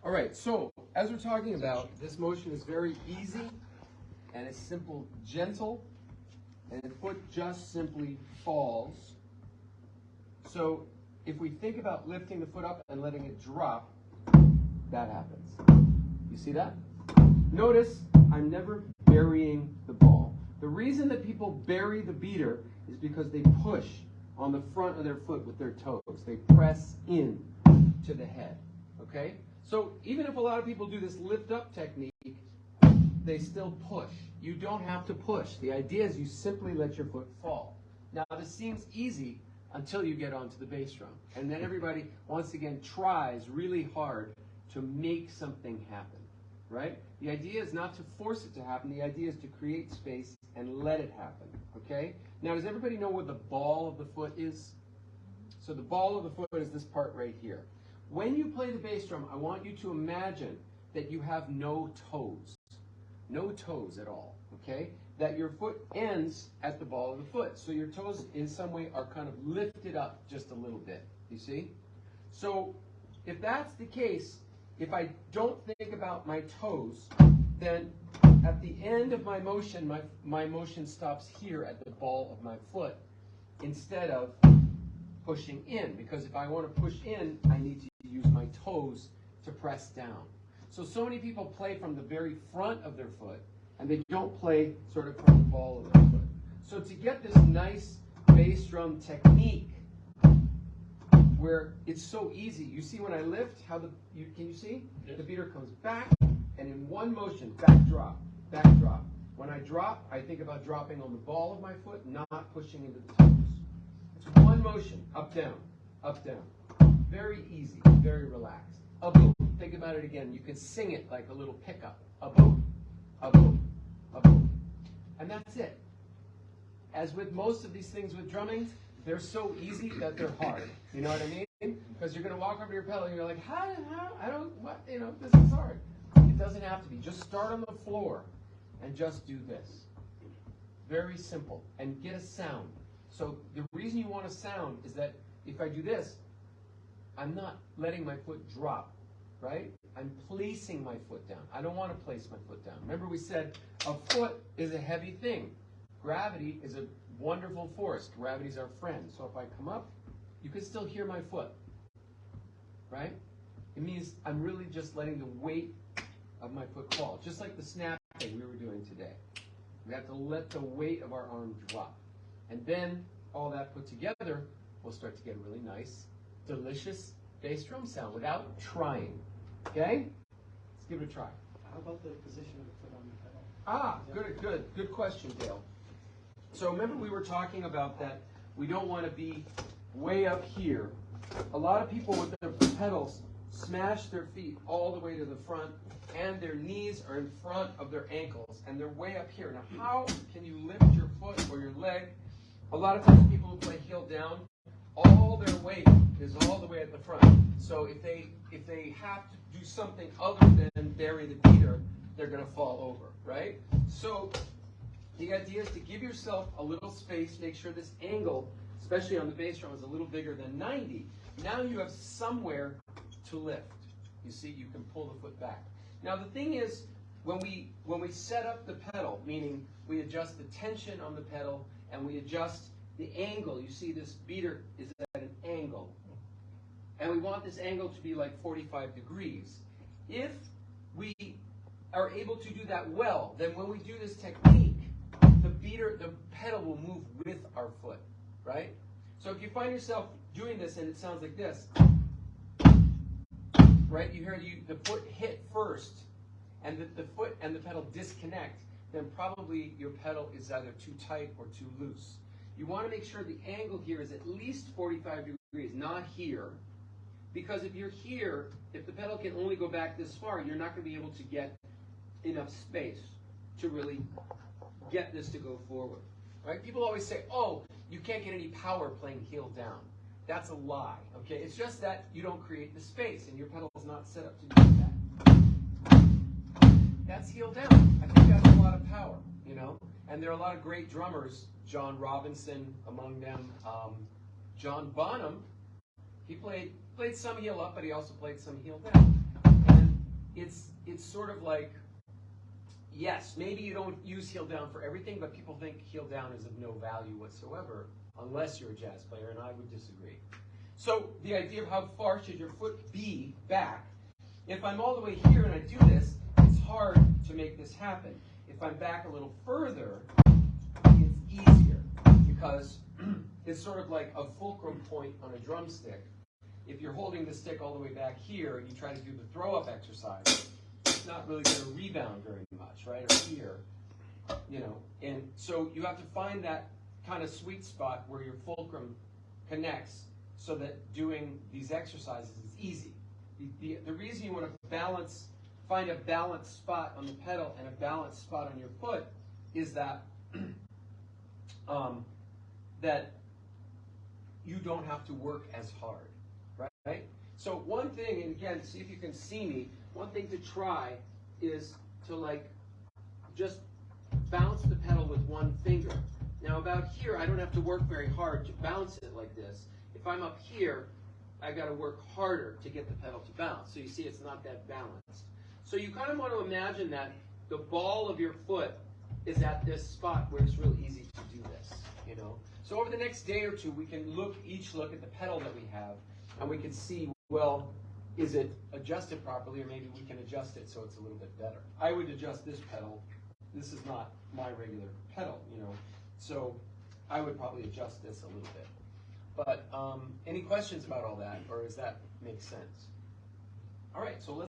All right, so as we're talking about, this motion is very easy and it's simple, gentle, and the foot just simply falls. So if we think about lifting the foot up and letting it drop, that happens. You see that? Notice I'm never burying the ball. The reason that people bury the beater is because they push on the front of their foot with their toes. They press in to the head, okay? So even if a lot of people do this lift up technique, they still push. You don't have to push. The idea is you simply let your foot fall. Now this seems easy until you get onto the bass drum. And then everybody, once again, tries really hard to make something happen, right? The idea is not to force it to happen. The idea is to create space and let it happen, okay? Now does everybody know what the ball of the foot is? So the ball of the foot is this part right here. When you play the bass drum, I want you to imagine that you have no toes. No toes at all, okay? That your foot ends at the ball of the foot. So your toes in some way are kind of lifted up just a little bit, you see? So if that's the case, if I don't think about my toes, then at the end of my motion, my motion stops here at the ball of my foot instead of pushing in. Because if I want to push in, I need to use my toes to press down. So many people play from the very front of their foot, and they don't play sort of from the ball of their foot. So to get this nice bass drum technique, where it's so easy, you see when I lift, how can you see? Yes. The beater comes back, and in one motion, back drop, back drop. When I drop, I think about dropping on the ball of my foot, not pushing into the toes. It's one motion, up, down, up, down. Very easy, very relaxed. A boom. Think about it again. You can sing it like a little pickup. A boom, a boom, a boom. And that's it. As with most of these things with drumming, they're so easy that they're hard. You know what I mean? Because you're going to walk over to your pedal and you're like, how, I don't, what, you know, this is hard. It doesn't have to be. Just start on the floor and just do this. Very simple. And get a sound. So the reason you want a sound is that if I do this, I'm not letting my foot drop, right? I'm placing my foot down. I don't want to place my foot down. Remember we said a foot is a heavy thing. Gravity is a wonderful force. Gravity is our friend. So if I come up, you can still hear my foot, right? It means I'm really just letting the weight of my foot fall. Just like the snap thing we were doing today. We have to let the weight of our arm drop. And then all that put together, we'll start to get a really nice, delicious bass drum sound without trying. Okay? Let's give it a try. How about the position of the foot on the pedal? Good question, Dale. So remember we were talking about that we don't want to be way up here. A lot of people with their pedals smash their feet all the way to the front, and their knees are in front of their ankles, and they're way up here. Now how can you lift your foot or your leg? A lot of times people who play heel down, all their weight is all the way at the front. So if they have to do something other than bury the beater, they're going to fall over, right? So the idea is to give yourself a little space, make sure this angle, especially on the bass drum, is a little bigger than 90. Now you have somewhere to lift. You see, you can pull the foot back. Now the thing is, when we set up the pedal, meaning we adjust the tension on the pedal and we adjust the angle, you see this beater is at an angle. And we want this angle to be like 45 degrees. If we are able to do that well, then when we do this technique, the pedal will move with our foot, right? So if you find yourself doing this and it sounds like this, right? You hear the foot hit first, and the foot and the pedal disconnect, then probably your pedal is either too tight or too loose. You want to make sure the angle here is at least 45 degrees, not here. Because if you're here, if the pedal can only go back this far, you're not going to be able to get enough space to really get this to go forward. Right? People always say, oh, you can't get any power playing heel down. That's a lie. Okay? It's just that you don't create the space, and your pedal is not set up to do that. That's heel down. I think that's a lot of power, you know? And there are a lot of great drummers, John Robinson among them, John Bonham. He played some heel up, but he also played some heel down. And it's sort of like, yes, maybe you don't use heel down for everything, but people think heel down is of no value whatsoever unless you're a jazz player, and I would disagree. So the idea of how far should your foot be back, if I'm all the way here and I do this, it's hard to make this happen. If I'm back a little further, it's easier because it's sort of like a fulcrum point on a drumstick. If you're holding the stick all the way back here and you try to do the throw-up exercise, it's not really going to rebound very much, right? Or here, you know. And so you have to find that kind of sweet spot where your fulcrum connects so that doing these exercises is easy. The reason you want to find a balanced spot on the pedal and a balanced spot on your foot is that that you don't have to work as hard, right? So one thing, and again, see if you can see me, one thing to try is to like just bounce the pedal with one finger. Now about here, I don't have to work very hard to bounce it like this. If I'm up here, I got to work harder to get the pedal to bounce. So you see it's not that balanced. So you kind of want to imagine that the ball of your foot is at this spot where it's real easy to do this, you know. So over the next day or two, we can each look at the pedal that we have, and we can see, well, is it adjusted properly, or maybe we can adjust it so it's a little bit better. I would adjust this pedal. This is not my regular pedal, you know. So I would probably adjust this a little bit. But any questions about all that, or does that make sense? All right, so let's